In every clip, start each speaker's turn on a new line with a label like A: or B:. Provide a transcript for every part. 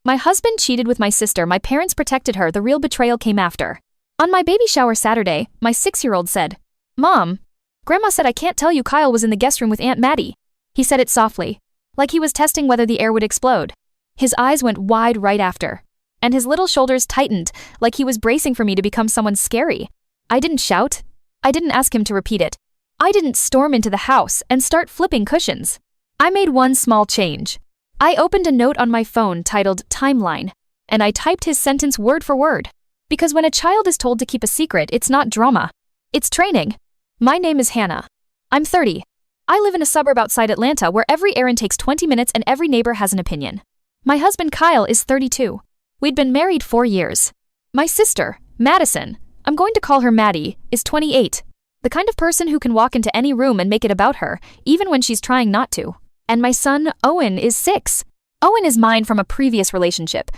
A: My husband cheated with my sister, my parents protected her, the real betrayal came after. On my baby shower Saturday, my 6-year-old said, "Mom, Grandma said I can't tell you Kyle was in the guest room with Aunt Maddie." He said it softly, like he was testing whether the air would explode. His eyes went wide right after, and his little shoulders tightened, like he was bracing for me to become someone scary. I didn't shout. I didn't ask him to repeat it. I didn't storm into the house and start flipping cushions. I made one small change. I opened a note on my phone titled Timeline, and I typed his sentence word for word. Because when a child is told to keep a secret, it's not drama. It's training. My name is Hannah. I'm 30. I live in a suburb outside Atlanta where every errand takes 20 minutes and every neighbor has an opinion. My husband Kyle is 32. We'd been married 4 years. My sister, Madison, I'm going to call her Maddie, is 28. The kind of person who can walk into any room and make it about her, even when she's trying not to. And my son, Owen, is 6. Owen is mine from a previous relationship.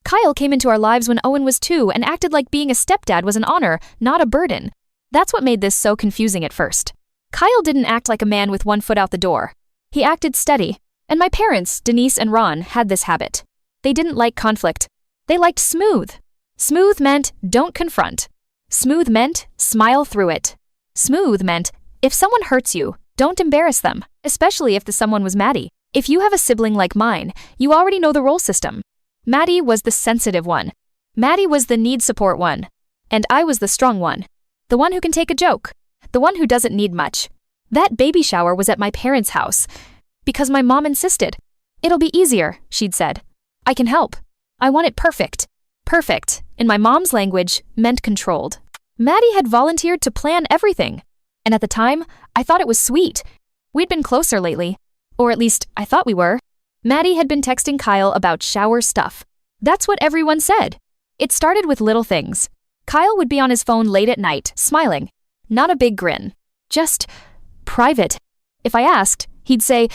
A: Kyle came into our lives when Owen was 2 and acted like being a stepdad was an honor, not a burden. That's what made this so confusing at first. Kyle didn't act like a man with one foot out the door. He acted steady. And my parents, Denise and Ron, had this habit. They didn't like conflict. They liked smooth. Smooth meant don't confront. Smooth meant smile through it. Smooth meant if someone hurts you, don't embarrass them, especially if the someone was Maddie. If you have a sibling like mine, you already know the role system. Maddie was the sensitive one. Maddie was the need support one. And I was the strong one. The one who can take a joke. The one who doesn't need much. That baby shower was at my parents' house. Because my mom insisted. "It'll be easier," she'd said. "I can help. I want it perfect." Perfect, in my mom's language, meant controlled. Maddie had volunteered to plan everything. And at the time, I thought it was sweet. We'd been closer lately. Or at least, I thought we were. Maddie had been texting Kyle about shower stuff. That's what everyone said. It started with little things. Kyle would be on his phone late at night, smiling. Not a big grin. Just private. If I asked, he'd say,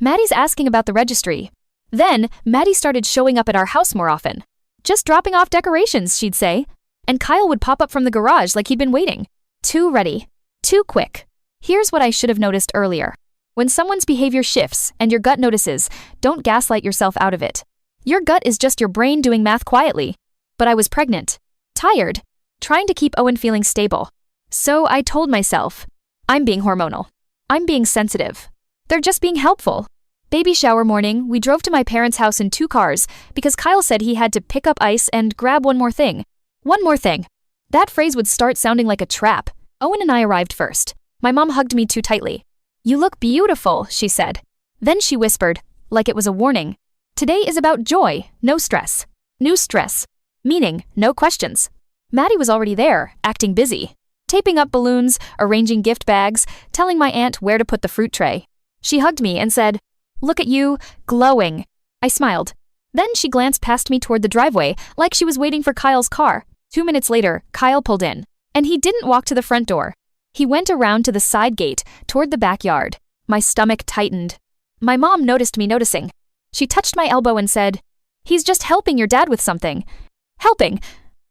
A: "Maddie's asking about the registry." Then, Maddie started showing up at our house more often. "Just dropping off decorations," she'd say. And Kyle would pop up from the garage like he'd been waiting. Too ready. Too quick. Here's what I should have noticed earlier. When someone's behavior shifts and your gut notices, don't gaslight yourself out of it. Your gut is just your brain doing math quietly. But I was pregnant. Tired. Trying to keep Owen feeling stable. So I told myself, I'm being hormonal. I'm being sensitive. They're just being helpful. Baby shower morning, we drove to my parents' house in 2 cars because Kyle said he had to pick up ice and grab one more thing. One more thing. That phrase would start sounding like a trap. Owen and I arrived first. My mom hugged me too tightly. "You look beautiful," she said. Then she whispered, like it was a warning. "Today is about joy, no stress. New stress. Meaning, no questions." Maddie was already there, acting busy. Taping up balloons, arranging gift bags, telling my aunt where to put the fruit tray. She hugged me and said, "Look at you, glowing." I smiled. Then she glanced past me toward the driveway, like she was waiting for Kyle's car. 2 minutes later, Kyle pulled in. And he didn't walk to the front door. He went around to the side gate, toward the backyard. My stomach tightened. My mom noticed me noticing. She touched my elbow and said, "He's just helping your dad with something." Helping?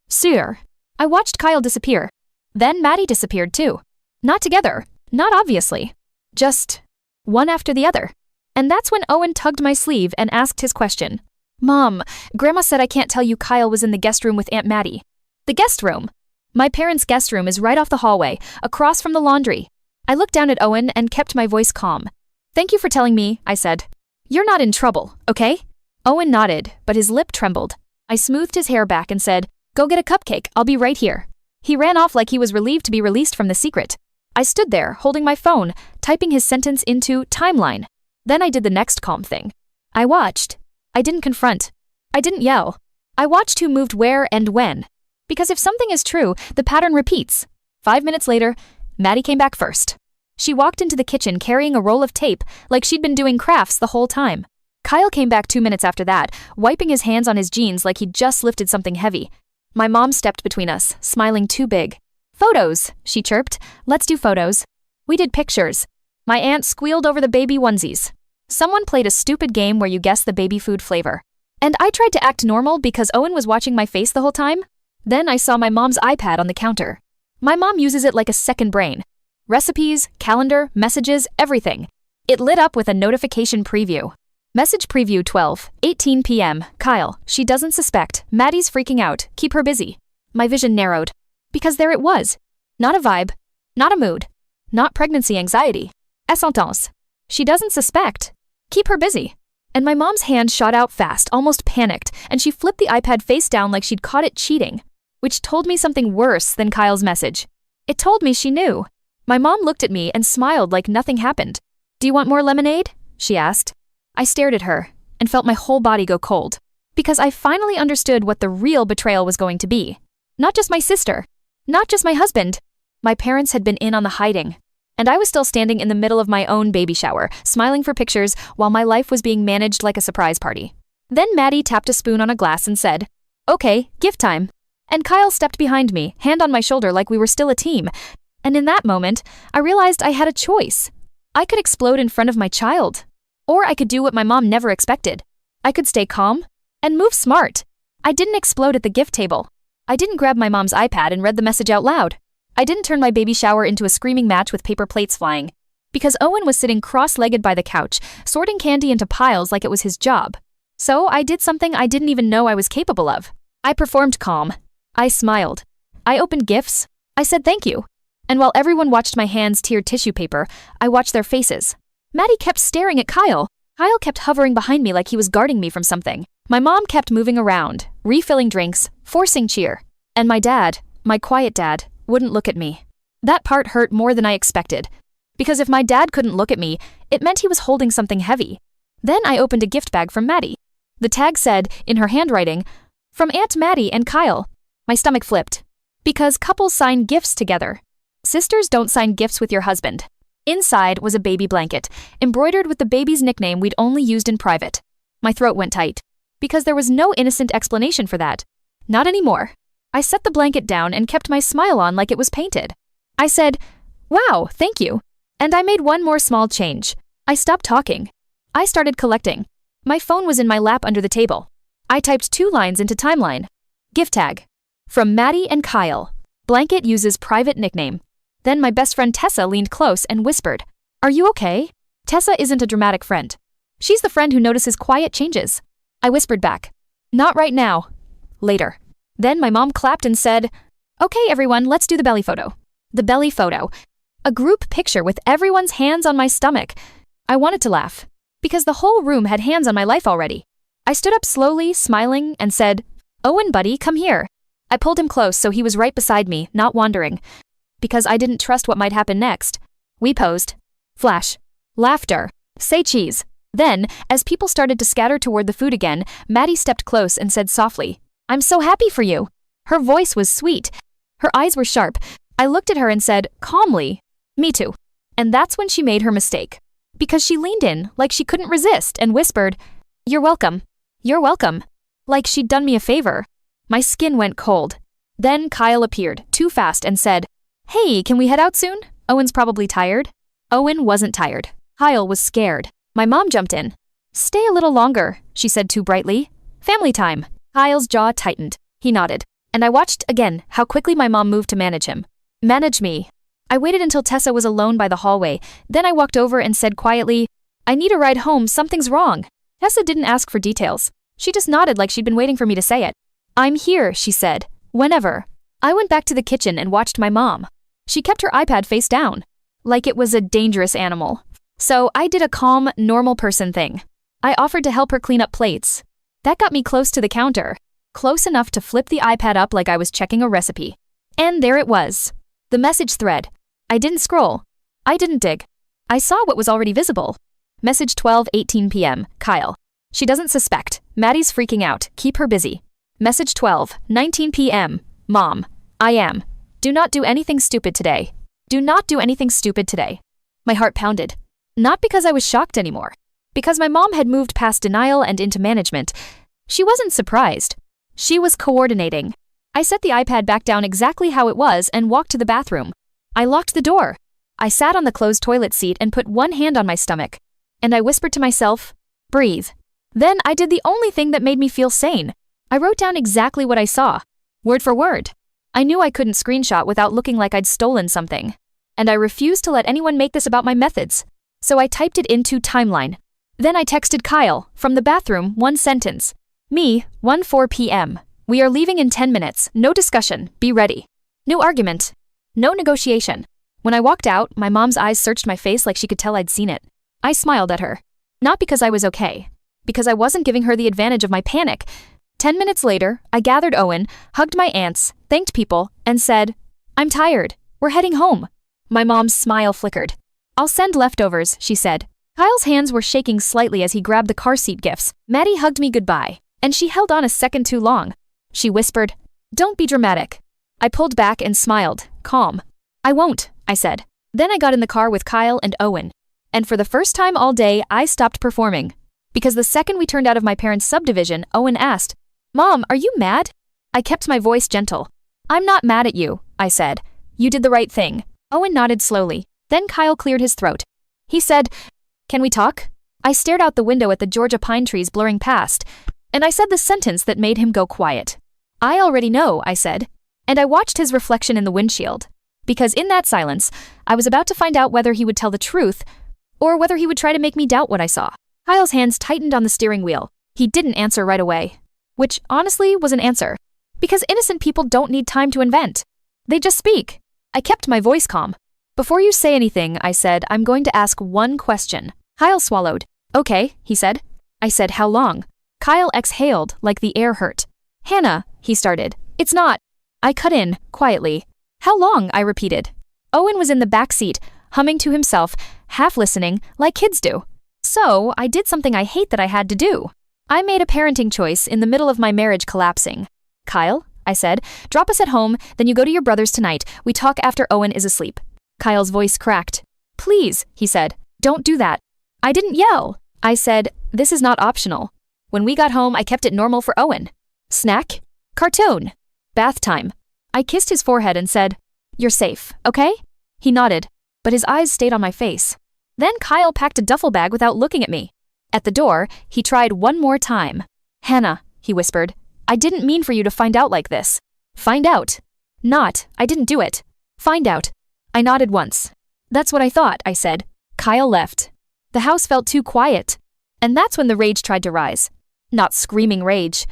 A: Sure. I watched Kyle disappear. Then Maddie disappeared too. Not together. Not obviously. Just one after the other. And that's when Owen tugged my sleeve and asked his question. "Mom, Grandma said I can't tell you Kyle was in the guest room with Aunt Maddie." The guest room? My parents' guest room is right off the hallway, across from the laundry. I looked down at Owen and kept my voice calm. "Thank you for telling me," I said. "You're not in trouble, okay?" Owen nodded, but his lip trembled. I smoothed his hair back and said, "Go get a cupcake, I'll be right here." He ran off like he was relieved to be released from the secret. I stood there, holding my phone, typing his sentence into Timeline. Then I did the next calm thing. I watched. I didn't confront. I didn't yell. I watched who moved where and when. Because if something is true, the pattern repeats. 5 minutes later, Maddie came back first. She walked into the kitchen carrying a roll of tape like she'd been doing crafts the whole time. Kyle came back 2 minutes after that, wiping his hands on his jeans like he'd just lifted something heavy. My mom stepped between us, smiling too big. "Photos," she chirped. "Let's do photos." We did pictures. My aunt squealed over the baby onesies. Someone played a stupid game where you guess the baby food flavor. And I tried to act normal because Owen was watching my face the whole time. Then I saw my mom's iPad on the counter. My mom uses it like a second brain. Recipes, calendar, messages, everything. It lit up with a notification preview. Message preview 12:18 p.m. Kyle, she doesn't suspect. Maddie's freaking out. Keep her busy. My vision narrowed. Because there it was. Not a vibe. Not a mood. Not pregnancy anxiety. Essence. She doesn't suspect. Keep her busy. And my mom's hand shot out fast, almost panicked, and she flipped the iPad face down like she'd caught it cheating. Which told me something worse than Kyle's message. It told me she knew. My mom looked at me and smiled like nothing happened. Do you want more lemonade? She asked. I stared at her and felt my whole body go cold. Because I finally understood what the real betrayal was going to be. Not just my sister. Not just my husband. My parents had been in on the hiding. And I was still standing in the middle of my own baby shower, smiling for pictures while my life was being managed like a surprise party. Then Maddie tapped a spoon on a glass and said, "Okay, gift time." And Kyle stepped behind me, hand on my shoulder like we were still a team. And in that moment, I realized I had a choice. I could explode in front of my child. Or I could do what my mom never expected. I could stay calm and move smart. I didn't explode at the gift table. I didn't grab my mom's iPad and read the message out loud. I didn't turn my baby shower into a screaming match with paper plates flying. Because Owen was sitting cross-legged by the couch, sorting candy into piles like it was his job. So I did something I didn't even know I was capable of. I performed calm. I smiled. I opened gifts. I said thank you. And while everyone watched my hands tear tissue paper, I watched their faces. Maddie kept staring at Kyle. Kyle kept hovering behind me like he was guarding me from something. My mom kept moving around, refilling drinks, forcing cheer. And my dad, my quiet dad, wouldn't look at me. That part hurt more than I expected. Because if my dad couldn't look at me, it meant he was holding something heavy. Then I opened a gift bag from Maddie. The tag said, in her handwriting, "From Aunt Maddie and Kyle." My stomach flipped. Because couples sign gifts together. Sisters don't sign gifts with your husband. Inside was a baby blanket, embroidered with the baby's nickname we'd only used in private. My throat went tight. Because there was no innocent explanation for that. Not anymore. I set the blanket down and kept my smile on like it was painted. I said, "Wow, thank you." And I made one more small change. I stopped talking. I started collecting. My phone was in my lap under the table. I typed 2 lines into timeline. Gift tag. From Maddie and Kyle. Blanket uses private nickname. Then my best friend Tessa leaned close and whispered, "Are you okay?" Tessa isn't a dramatic friend. She's the friend who notices quiet changes. I whispered back, "Not right now. Later." Then my mom clapped and said, "Okay, everyone, let's do the belly photo." The belly photo. A group picture with everyone's hands on my stomach. I wanted to laugh. Because the whole room had hands on my life already. I stood up slowly, smiling, and said, "Owen, buddy, come here." I pulled him close so he was right beside me, not wandering. Because I didn't trust what might happen next. We posed. Flash. Laughter. Say cheese. Then, as people started to scatter toward the food again, Maddie stepped close and said softly, "I'm so happy for you." Her voice was sweet. Her eyes were sharp. I looked at her and said, calmly, "Me too." And that's when she made her mistake. Because she leaned in, like she couldn't resist, and whispered, "You're welcome. You're welcome." Like she'd done me a favor. My skin went cold. Then Kyle appeared, too fast, and said, "Hey, can we head out soon? Owen's probably tired." Owen wasn't tired. Kyle was scared. My mom jumped in. "Stay a little longer," she said too brightly. "Family time." Kyle's jaw tightened. He nodded. And I watched, again, how quickly my mom moved to manage him. Manage me. I waited until Tessa was alone by the hallway. Then I walked over and said quietly, "I need a ride home, something's wrong." Tessa didn't ask for details. She just nodded like she'd been waiting for me to say it. "I'm here," she said. "Whenever." I went back to the kitchen and watched my mom. She kept her iPad face down, like it was a dangerous animal. So I did a calm, normal person thing. I offered to help her clean up plates. That got me close to the counter, close enough to flip the iPad up like I was checking a recipe. And there it was. The message thread. I didn't scroll. I didn't dig. I saw what was already visible. Message 12:18 p.m. Kyle. She doesn't suspect. Maddie's freaking out. Keep her busy. Message 12:19 p.m. Mom. I am. Do not do anything stupid today. Do not do anything stupid today. My heart pounded. Not because I was shocked anymore. Because my mom had moved past denial and into management. She wasn't surprised. She was coordinating. I set the iPad back down exactly how it was and walked to the bathroom. I locked the door. I sat on the closed toilet seat and put one hand on my stomach. And I whispered to myself, "Breathe." Then I did the only thing that made me feel sane. I wrote down exactly what I saw. Word for word. I knew I couldn't screenshot without looking like I'd stolen something. And I refused to let anyone make this about my methods. So I typed it into timeline. Then I texted Kyle, from the bathroom, one sentence. Me, 1:04 p.m. We are leaving in 10 minutes, no discussion, be ready. No argument. No negotiation. When I walked out, my mom's eyes searched my face like she could tell I'd seen it. I smiled at her. Not because I was okay. Because I wasn't giving her the advantage of my panic. 10 minutes later, I gathered Owen, hugged my aunts, thanked people, and said, I'm tired. We're heading home. My mom's smile flickered. I'll send leftovers, she said. Kyle's hands were shaking slightly as he grabbed the car seat gifts. Maddie hugged me goodbye, and she held on a second too long. She whispered, Don't be dramatic. I pulled back and smiled, calm. I won't, I said. Then I got in the car with Kyle and Owen. And for the first time all day, I stopped performing. Because the second we turned out of my parents' subdivision, Owen asked, Mom, are you mad? I kept my voice gentle. I'm not mad at you, I said. You did the right thing. Owen nodded slowly. Then Kyle cleared his throat. He said, Can we talk? I stared out the window at the Georgia pine trees blurring past, and I said the sentence that made him go quiet. I already know, I said. And I watched his reflection in the windshield. Because in that silence, I was about to find out whether he would tell the truth, or whether he would try to make me doubt what I saw. Kyle's hands tightened on the steering wheel. He didn't answer right away. Which, honestly, was an answer. Because innocent people don't need time to invent. They just speak. I kept my voice calm. Before you say anything, I said, I'm going to ask one question. Kyle swallowed. Okay, he said. I said, how long? Kyle exhaled like the air hurt. Hannah, he started. It's not. I cut in, quietly. How long? I repeated. Owen was in the back seat, humming to himself, half listening, like kids do. So, I did something I hate that I had to do. I made a parenting choice in the middle of my marriage collapsing. Kyle, I said, drop us at home, then you go to your brother's tonight. We talk after Owen is asleep. Kyle's voice cracked. Please, he said, don't do that. I didn't yell. I said, this is not optional. When we got home, I kept it normal for Owen. Snack? Cartoon. Bath time. I kissed his forehead and said, You're safe, okay? He nodded, but his eyes stayed on my face. Then Kyle packed a duffel bag without looking at me. At the door, he tried one more time. Hannah, he whispered, I didn't mean for you to find out like this. Find out. Not, I didn't do it. Find out. I nodded once. That's what I thought, I said. Kyle left. The house felt too quiet. And that's when the rage tried to rise. Not screaming rage.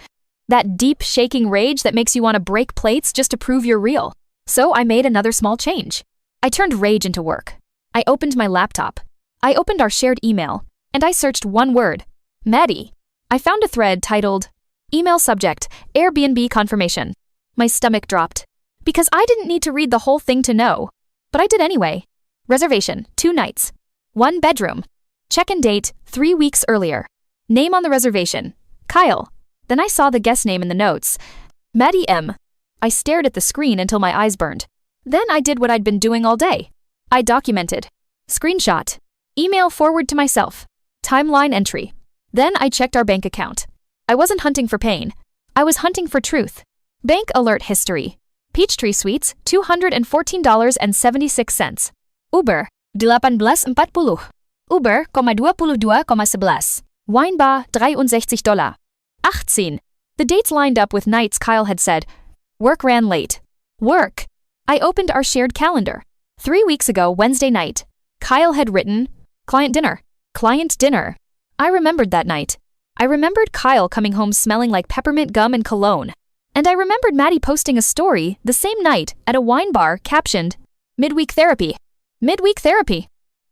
A: That deep, shaking rage that makes you want to break plates just to prove you're real. So I made another small change. I turned rage into work. I opened my laptop. I opened our shared email, and I searched one word. Maddie. I found a thread titled, Email subject, Airbnb confirmation. My stomach dropped. Because I didn't need to read the whole thing to know. But I did anyway. Reservation, 2 nights. 1 bedroom. Check-in date, 3 weeks earlier. Name on the reservation, Kyle. Then I saw the guest name in the notes, Maddie M. I stared at the screen until my eyes burned. Then I did what I'd been doing all day. I documented. Screenshot. Email forward to myself. Timeline entry. Then I checked our bank account. I wasn't hunting for pain. I was hunting for truth. Bank alert history. Peachtree Suites, $214.76. Uber, 18.40. Uber, $22,11. Wine bar, $63. 18. The dates lined up with nights Kyle had said, work ran late. Work. I opened our shared calendar. 3 weeks ago, Wednesday night. Kyle had written, client dinner. Client dinner. I remembered that night. I remembered Kyle coming home smelling like peppermint gum and cologne. And I remembered Maddie posting a story the same night at a wine bar captioned, Midweek Therapy. Midweek Therapy.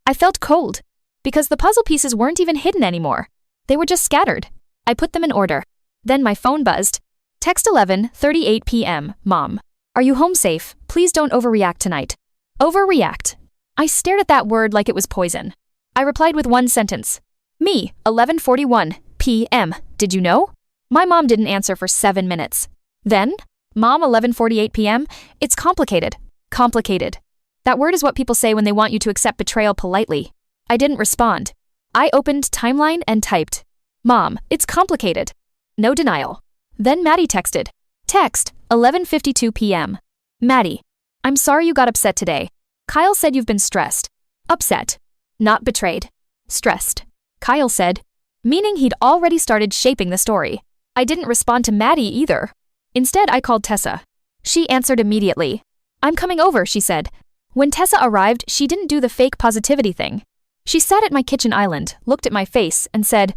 A: I felt cold. Because the puzzle pieces weren't even hidden anymore. They were just scattered. I put them in order. Then my phone buzzed. Text 11:38 p.m. Mom. Are you home safe? Please don't overreact tonight. Overreact. I stared at that word like it was poison. I replied with one sentence. Me, 11:41 p.m. Did you know? My mom didn't answer for 7 minutes. Then, Mom, 11:48 p.m. It's complicated. Complicated. That word is what people say when they want you to accept betrayal politely. I didn't respond. I opened Timeline and typed, Mom, it's complicated. No denial. Then Maddie texted. Text, 11:52 p.m. Maddie, I'm sorry you got upset today. Kyle said you've been stressed. Upset. Not betrayed. Stressed. Kyle said, meaning he'd already started shaping the story. I didn't respond to Maddie either. Instead, I called Tessa. She answered immediately. I'm coming over, she said. When Tessa arrived, she didn't do the fake positivity thing. She sat at my kitchen island, looked at my face, and said,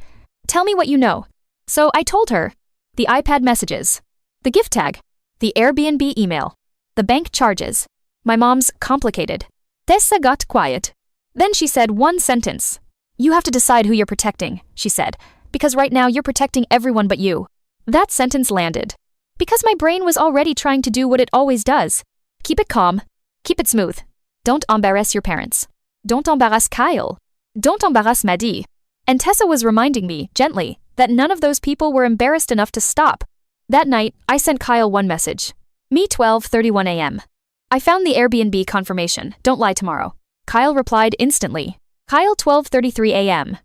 A: "Tell me what you know." So I told her. The iPad messages. The gift tag. The Airbnb email. The bank charges. My mom's complicated. Tessa got quiet. Then she said one sentence. "You have to decide who you're protecting," she said, "because right now you're protecting everyone but you." That sentence landed. Because my brain was already trying to do what it always does. Keep it calm. Keep it smooth. Don't embarrass your parents. Don't embarrass Kyle. Don't embarrass Maddie. And Tessa was reminding me, gently, that none of those people were embarrassed enough to stop. That night, I sent Kyle one message. Me 12:31 a.m. I found the Airbnb confirmation. Don't lie tomorrow. Kyle replied instantly. Kyle 12:33 a.m.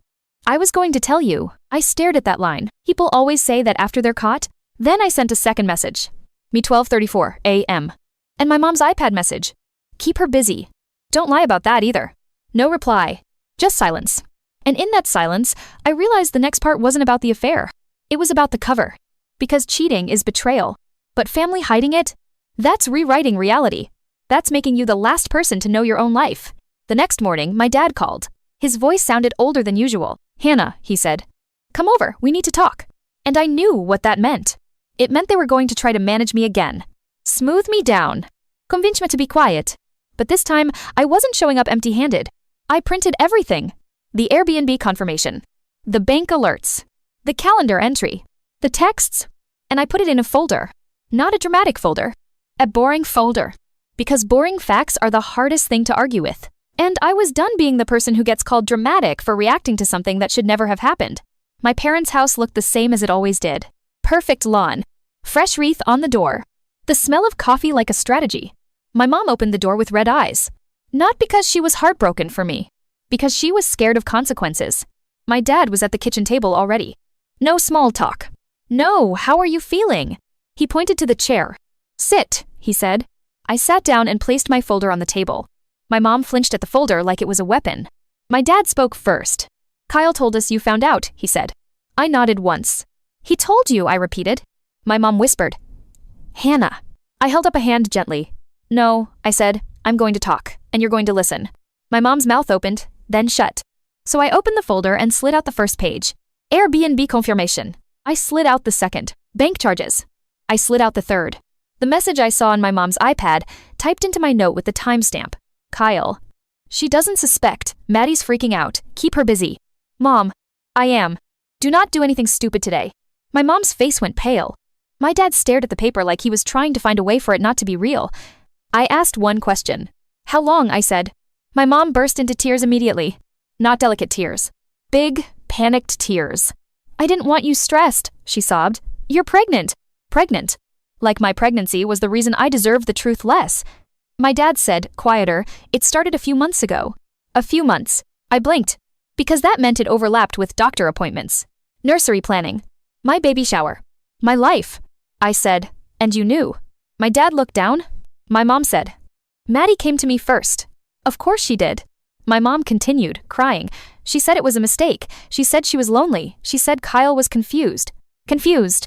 A: I was going to tell you. I stared at that line. People always say that after they're caught. Then I sent a second message. Me 12:34 a.m. And my mom's iPad message. Keep her busy. Don't lie about that either. No reply. Just silence. And in that silence, I realized the next part wasn't about the affair. It was about the cover. Because cheating is betrayal. But family hiding it? That's rewriting reality. That's making you the last person to know your own life. The next morning, my dad called. His voice sounded older than usual. "Hannah," he said. "Come over, we need to talk." And I knew what that meant. It meant they were going to try to manage me again. Smooth me down. Convince me to be quiet. But this time, I wasn't showing up empty-handed. I printed everything. The Airbnb confirmation. The bank alerts. The calendar entry. The texts. And I put it in a folder. Not a dramatic folder. A boring folder. Because boring facts are the hardest thing to argue with. And I was done being the person who gets called dramatic for reacting to something that should never have happened. My parents' house looked the same as it always did. Perfect lawn. Fresh wreath on the door. The smell of coffee like a strategy. My mom opened the door with red eyes. Not because she was heartbroken for me. Because she was scared of consequences. My dad was at the kitchen table already. No small talk. "No, how are you feeling?" He pointed to the chair. "Sit," he said. I sat down and placed my folder on the table. My mom flinched at the folder like it was a weapon. My dad spoke first. "Kyle told us you found out," he said. I nodded once. "He told you," I repeated. My mom whispered, "Hannah." I held up a hand gently. "No," I said, "I'm going to talk, and you're going to listen." My mom's mouth opened, then shut. So I opened the folder and slid out the first page. Airbnb confirmation. I slid out the second. Bank charges. I slid out the third. The message I saw on my mom's iPad typed into my note with the timestamp. Kyle. She doesn't suspect. Maddie's freaking out. Keep her busy. Mom. I am. Do not do anything stupid today. My mom's face went pale. My dad stared at the paper like he was trying to find a way for it not to be real. I asked one question. How long? I said. My mom burst into tears immediately. Not delicate tears. Big, panicked tears. I didn't want you stressed, she sobbed. You're pregnant. Pregnant. Like my pregnancy was the reason I deserved the truth less. My dad said, quieter, it started a few months ago. A few months. I blinked. Because that meant it overlapped with doctor appointments. Nursery planning. My baby shower. My life. I said, and you knew. My dad looked down. My mom said, Maddie came to me first. Of course she did. My mom continued, crying. She said it was a mistake. She said she was lonely. She said Kyle was confused. Confused.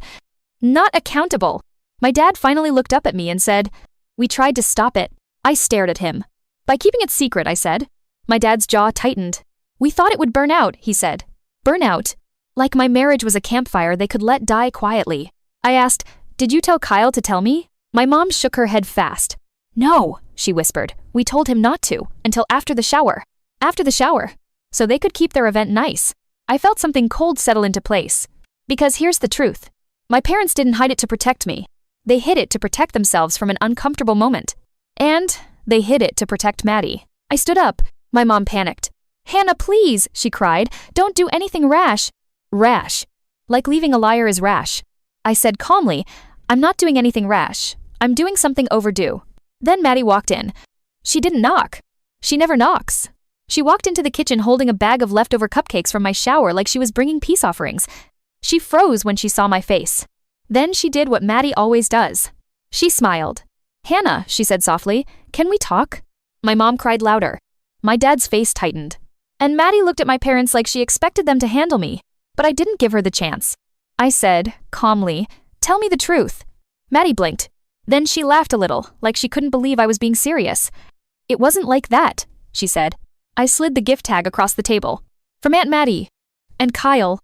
A: Not accountable. My dad finally looked up at me and said, we tried to stop it. I stared at him. By keeping it secret, I said. My dad's jaw tightened. We thought it would burn out, he said. Burn out? Like my marriage was a campfire they could let die quietly. I asked, did you tell Kyle to tell me? My mom shook her head fast. No, she whispered. We told him not to, until after the shower. After the shower. So they could keep their event nice. I felt something cold settle into place. Because here's the truth. My parents didn't hide it to protect me. They hid it to protect themselves from an uncomfortable moment. And they hid it to protect Maddie. I stood up. My mom panicked. Hannah, please, she cried. Don't do anything rash. Rash. Like leaving a liar is rash. I said calmly, I'm not doing anything rash. I'm doing something overdue. Then Maddie walked in. She didn't knock. She never knocks. She walked into the kitchen holding a bag of leftover cupcakes from my shower like she was bringing peace offerings. She froze when she saw my face. Then she did what Maddie always does. She smiled. Hannah, she said softly, can we talk? My mom cried louder. My dad's face tightened. And Maddie looked at my parents like she expected them to handle me. But I didn't give her the chance. I said, calmly, tell me the truth. Maddie blinked. Then she laughed a little, like she couldn't believe I was being serious. It wasn't like that, she said. I slid the gift tag across the table. From Aunt Maddie. And Kyle.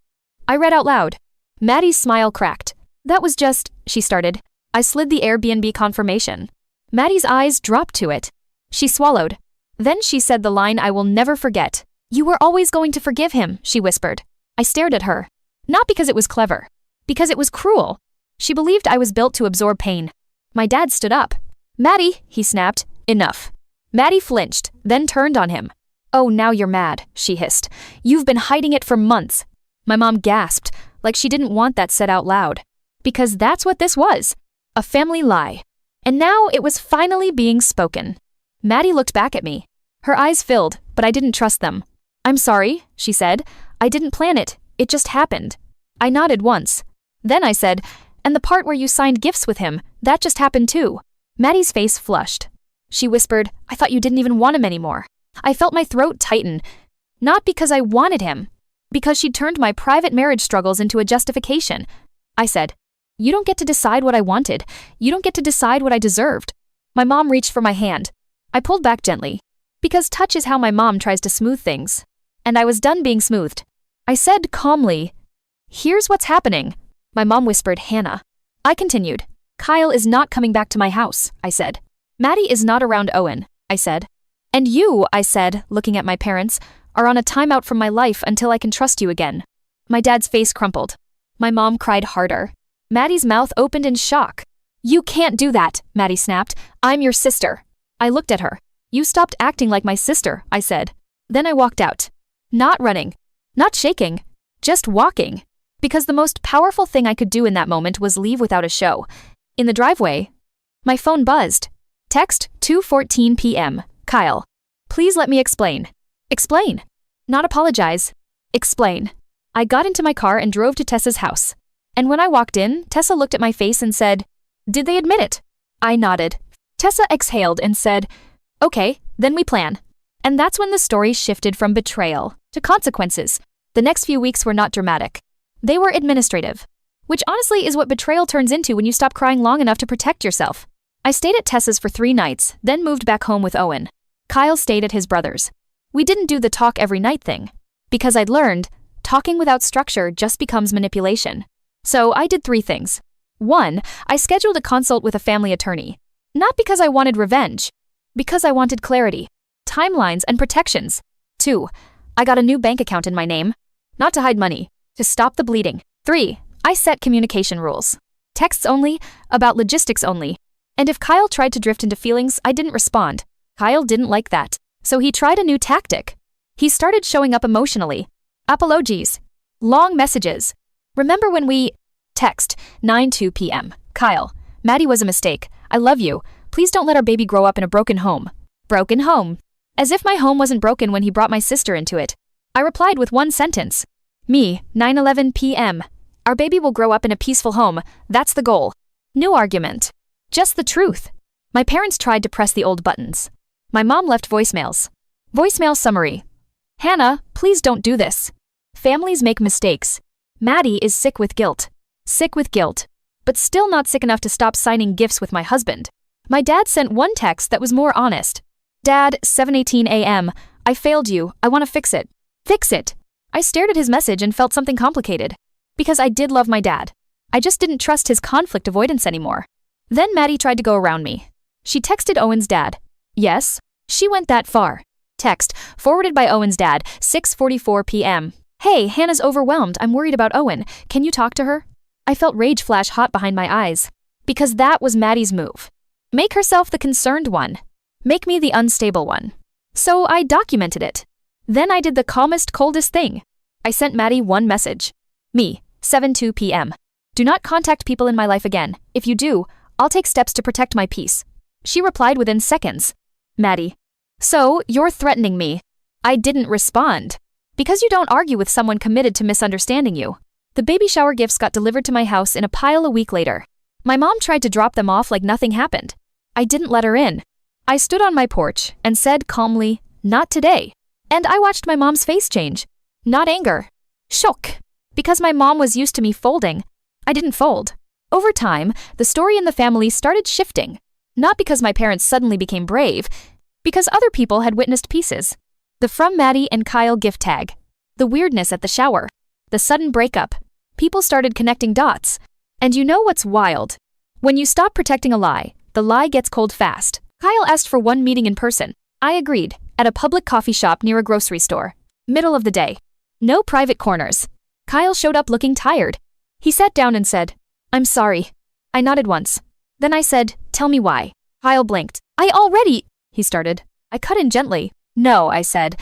A: I read out loud. Maddie's smile cracked. That was just, she started. I slid the Airbnb confirmation. Maddie's eyes dropped to it. She swallowed. Then she said the line I will never forget. You were always going to forgive him, she whispered. I stared at her. Not because it was clever. Because it was cruel. She believed I was built to absorb pain. My dad stood up. Maddie, he snapped. Enough. Maddie flinched, then turned on him. Oh, now you're mad, she hissed. You've been hiding it for months. My mom gasped, like she didn't want that said out loud. Because that's what this was. A family lie. And now it was finally being spoken. Maddie looked back at me. Her eyes filled, but I didn't trust them. I'm sorry, she said. I didn't plan it. It just happened. I nodded once. Then I said, and the part where you signed gifts with him, that just happened too. Maddie's face flushed. She whispered, I thought you didn't even want him anymore. I felt my throat tighten. Not because I wanted him. Because she'd turned my private marriage struggles into a justification. I said, you don't get to decide what I wanted. You don't get to decide what I deserved. My mom reached for my hand. I pulled back gently. Because touch is how my mom tries to smooth things. And I was done being smoothed. I said calmly, here's what's happening. My mom whispered, Hannah. I continued. Kyle is not coming back to my house, I said. Maddie is not around Owen, I said. And you, I said, looking at my parents, are on a timeout from my life until I can trust you again. My dad's face crumpled. My mom cried harder. Maddie's mouth opened in shock. You can't do that, Maddie snapped. I'm your sister. I looked at her. You stopped acting like my sister, I said. Then I walked out. Not running. Not shaking. Just walking. Because the most powerful thing I could do in that moment was leave without a show. In the driveway, my phone buzzed. Text 2:14 p.m. Kyle. Please let me explain. Explain. Not apologize. Explain. I got into my car and drove to Tessa's house. And when I walked in, Tessa looked at my face and said, did they admit it? I nodded. Tessa exhaled and said, okay, then we plan. And that's when the story shifted from betrayal to consequences. The next few weeks were not dramatic. They were administrative. Which honestly is what betrayal turns into when you stop crying long enough to protect yourself. I stayed at Tessa's for 3 nights, then moved back home with Owen. Kyle stayed at his brother's. We didn't do the talk every night thing. Because I'd learned, talking without structure just becomes manipulation. So I did 3 things. 1, I scheduled a consult with a family attorney. Not because I wanted revenge. Because I wanted clarity, timelines, and protections. 2, I got a new bank account in my name. Not to hide money, to stop the bleeding. 3, I set communication rules. Texts only, about logistics only. And if Kyle tried to drift into feelings, I didn't respond. Kyle didn't like that. So he tried a new tactic. He started showing up emotionally. Apologies. Long messages. Remember when we... Text, 9:02 p.m. Kyle. Maddie was a mistake. I love you. Please don't let our baby grow up in a broken home. Broken home. As if my home wasn't broken when he brought my sister into it. I replied with 1 sentence. Me, 9:11 p.m. Our baby will grow up in a peaceful home. That's the goal. No argument. Just the truth. My parents tried to press the old buttons. My mom left voicemails. Voicemail summary. Hannah, please don't do this. Families make mistakes. Maddie is sick with guilt. Sick with guilt. But still not sick enough to stop signing gifts with my husband. My dad sent 1 text that was more honest. Dad, 7:18 a.m. I failed you. I want to fix it. Fix it. I stared at his message and felt something complicated. Because I did love my dad. I just didn't trust his conflict avoidance anymore. Then Maddie tried to go around me. She texted Owen's dad. Yes, she went that far. Text, forwarded by Owen's dad, 6:44 p.m. Hey, Hannah's overwhelmed. I'm worried about Owen. Can you talk to her? I felt rage flash hot behind my eyes. Because that was Maddie's move. Make herself the concerned one. Make me the unstable one. So I documented it. Then I did the calmest, coldest thing. I sent Maddie 1 message. Me, 7:02 p.m. Do not contact people in my life again. If you do, I'll take steps to protect my peace. She replied within seconds. Maddie. So, you're threatening me. I didn't respond. Because you don't argue with someone committed to misunderstanding you. The baby shower gifts got delivered to my house in a pile a week later. My mom tried to drop them off like nothing happened. I didn't let her in. I stood on my porch and said calmly, not today. And I watched my mom's face change. Not anger. Shock. Because my mom was used to me folding. I didn't fold. Over time, the story in the family started shifting. Not because my parents suddenly became brave, because other people had witnessed pieces. The From Maddie and Kyle gift tag. The weirdness at the shower. The sudden breakup. People started connecting dots. And you know what's wild? When you stop protecting a lie, the lie gets cold fast. Kyle asked for one meeting in person. I agreed, at a public coffee shop near a grocery store. Middle of the day. No private corners. Kyle showed up looking tired. He sat down and said, "I'm sorry." I nodded once. Then I said, "Tell me why." Kyle blinked. He started. I cut in gently. "No," I said.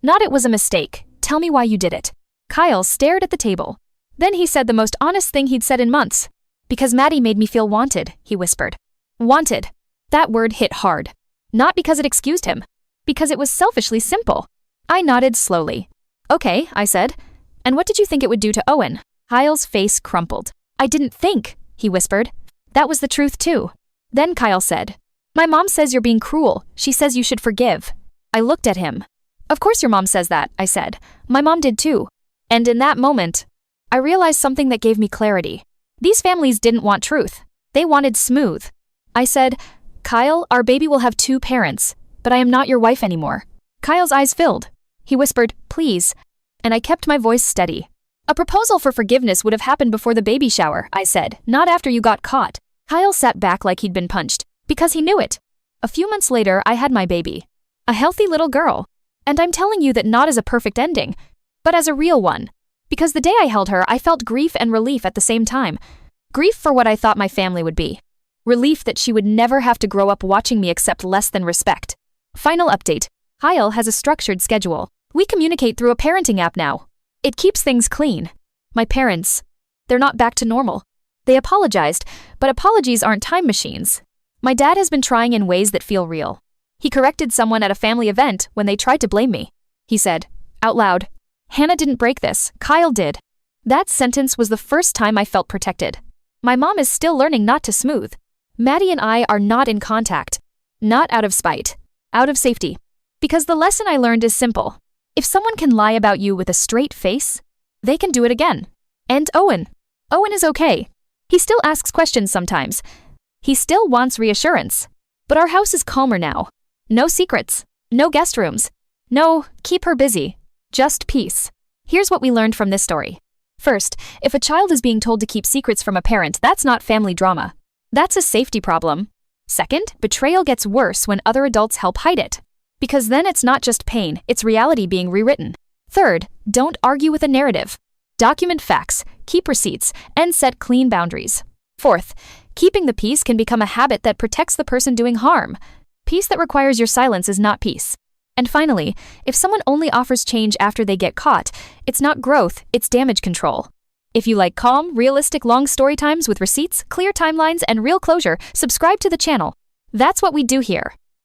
A: "Not it was a mistake. Tell me why you did it." Kyle stared at the table. Then he said the most honest thing he'd said in months. "Because Maddie made me feel wanted," he whispered. Wanted. That word hit hard. Not because it excused him. Because it was selfishly simple. I nodded slowly. "Okay," I said. "And what did you think it would do to Owen?" Kyle's face crumpled. "I didn't think," he whispered. "That was the truth too." Then Kyle said, "My mom says you're being cruel. She says you should forgive." I looked at him. "Of course your mom says that," I said. "My mom did too." And in that moment, I realized something that gave me clarity. These families didn't want truth. They wanted smooth. I said, "Kyle, our baby will have 2 parents, but I am not your wife anymore." Kyle's eyes filled. He whispered, "Please," and I kept my voice steady. "A proposal for forgiveness would have happened before the baby shower," I said, "not after you got caught." Kyle sat back like he'd been punched, because he knew it. A few months later, I had my baby. A healthy little girl. And I'm telling you that not as a perfect ending, but as a real one. Because the day I held her, I felt grief and relief at the same time. Grief for what I thought my family would be. Relief that she would never have to grow up watching me accept less than respect. Final update. Kyle has a structured schedule. We communicate through a parenting app now. It keeps things clean. My parents, they're not back to normal. They apologized, but apologies aren't time machines. My dad has been trying in ways that feel real. He corrected someone at a family event when they tried to blame me. He said, out loud, "Hannah didn't break this, Kyle did." That sentence was the first time I felt protected. My mom is still learning not to smooth. Maddie and I are not in contact. Not out of spite. Out of safety. Because the lesson I learned is simple. If someone can lie about you with a straight face, they can do it again. And Owen. Owen is okay. He still asks questions sometimes. He still wants reassurance. But our house is calmer now. No secrets. No guest rooms. No, keep her busy. Just peace. Here's what we learned from this story. First, if a child is being told to keep secrets from a parent, that's not family drama. That's a safety problem. Second, betrayal gets worse when other adults help hide it. Because then it's not just pain, it's reality being rewritten. Third, don't argue with a narrative. Document facts, keep receipts, and set clean boundaries. Fourth, keeping the peace can become a habit that protects the person doing harm. Peace that requires your silence is not peace. And finally, if someone only offers change after they get caught, it's not growth, it's damage control. If you like calm, realistic long story times with receipts, clear timelines, and real closure, subscribe to the channel. That's what we do here.